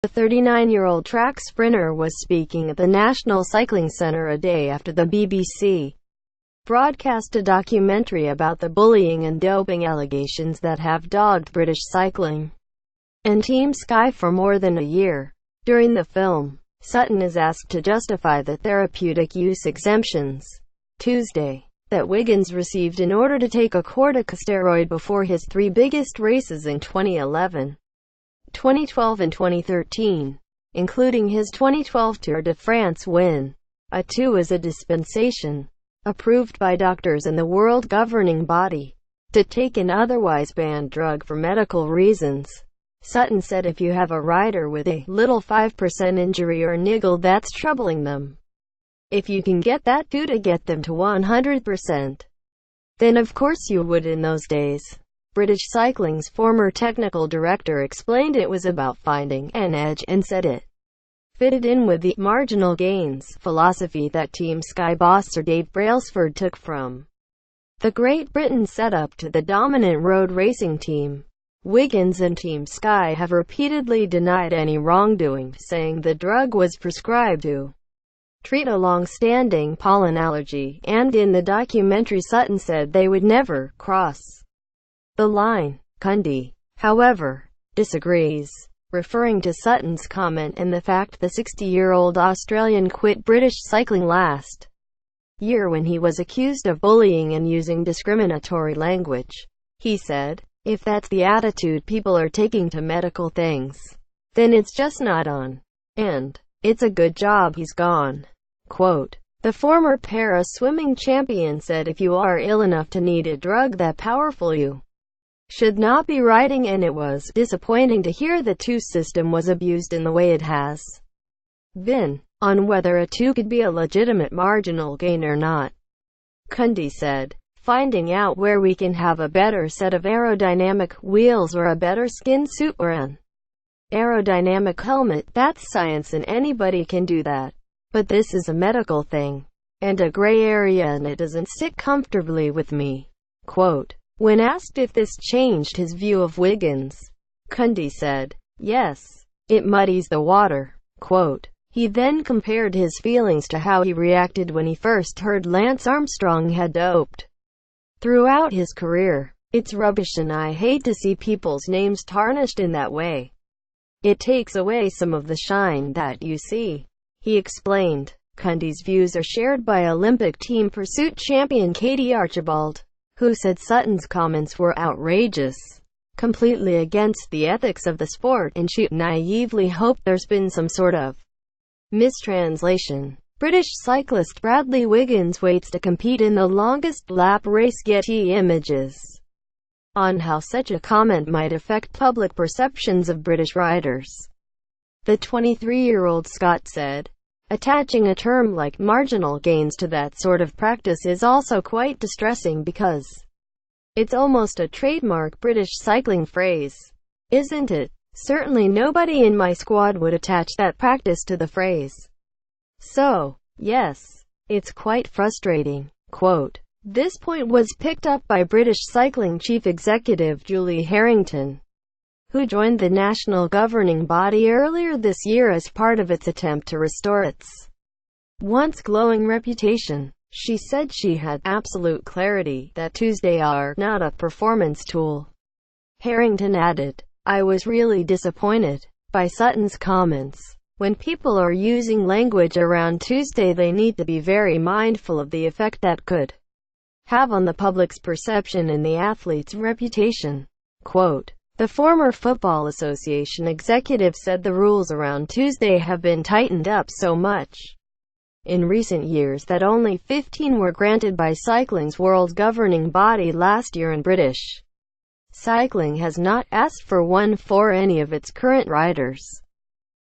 The 39-year-old track sprinter was speaking at the National Cycling Centre a day after the BBC broadcast a documentary about the bullying and doping allegations that have dogged British cycling and Team Sky for more than a year. During the film, Sutton is asked to justify the therapeutic use exemptions Tuesday that Wiggins received in order to take a corticosteroid before his three biggest races in 2011, 2012 and 2013, including his 2012 Tour de France win. A 2 is a dispensation, approved by doctors and the world governing body, to take an otherwise banned drug for medical reasons. Sutton said if you have a rider with a little 5% injury or niggle that's troubling them, if you can get that 2 to get them to 100%, then of course you would in those days. British Cycling's former technical director explained it was about finding an edge and said it fitted in with the marginal gains philosophy that Team Sky boss Sir Dave Brailsford took from the Great Britain setup to the dominant road racing team. Wiggins and Team Sky have repeatedly denied any wrongdoing, saying the drug was prescribed to treat a long-standing pollen allergy, and in the documentary Sutton said they would never cross the line. Cundy, however, disagrees, referring to Sutton's comment and the fact the 60-year-old Australian quit British cycling last year when he was accused of bullying and using discriminatory language. He said, "If that's the attitude people are taking to medical things, then it's just not on. And it's a good job he's gone." Quote, the former para-swimming champion said if you are ill enough to need a drug that powerful you should not be riding, and it was disappointing to hear the 2 system was abused in the way it has been, on whether a 2 could be a legitimate marginal gain or not. Cundy said, "Finding out where we can have a better set of aerodynamic wheels or a better skin suit or an aerodynamic helmet, that's science and anybody can do that. But this is a medical thing, and a gray area, and it doesn't sit comfortably with me." Quote, when asked if this changed his view of Wiggins, Cundy said, "Yes, it muddies the water." Quote, he then compared his feelings to how he reacted when he first heard Lance Armstrong had doped throughout his career. "It's rubbish and I hate to see people's names tarnished in that way. It takes away some of the shine that you see," he explained. Cundy's views are shared by Olympic team pursuit champion Katie Archibald, who said Sutton's comments were outrageous, completely against the ethics of the sport, and she naively hoped there's been some sort of mistranslation. British cyclist Bradley Wiggins waits to compete in the longest lap race. Getty Images on how such a comment might affect public perceptions of British riders. The 23-year-old Scot said, "Attaching a term like marginal gains to that sort of practice is also quite distressing because it's almost a trademark British cycling phrase, isn't it? Certainly nobody in my squad would attach that practice to the phrase. So, yes, it's quite frustrating." Quote, this point was picked up by British cycling chief executive Julie Harrington, who joined the national governing body earlier this year as part of its attempt to restore its once glowing reputation. She said she had absolute clarity that Tuesday are not a performance tool. Harrington added, "I was really disappointed by Sutton's comments. When people are using language around Tuesday, they need to be very mindful of the effect that could have on the public's perception and the athlete's reputation." Quote, the former Football Association executive said the rules around Tuesday have been tightened up so much in recent years that only 15 were granted by cycling's world governing body last year, and British cycling has not asked for one for any of its current riders.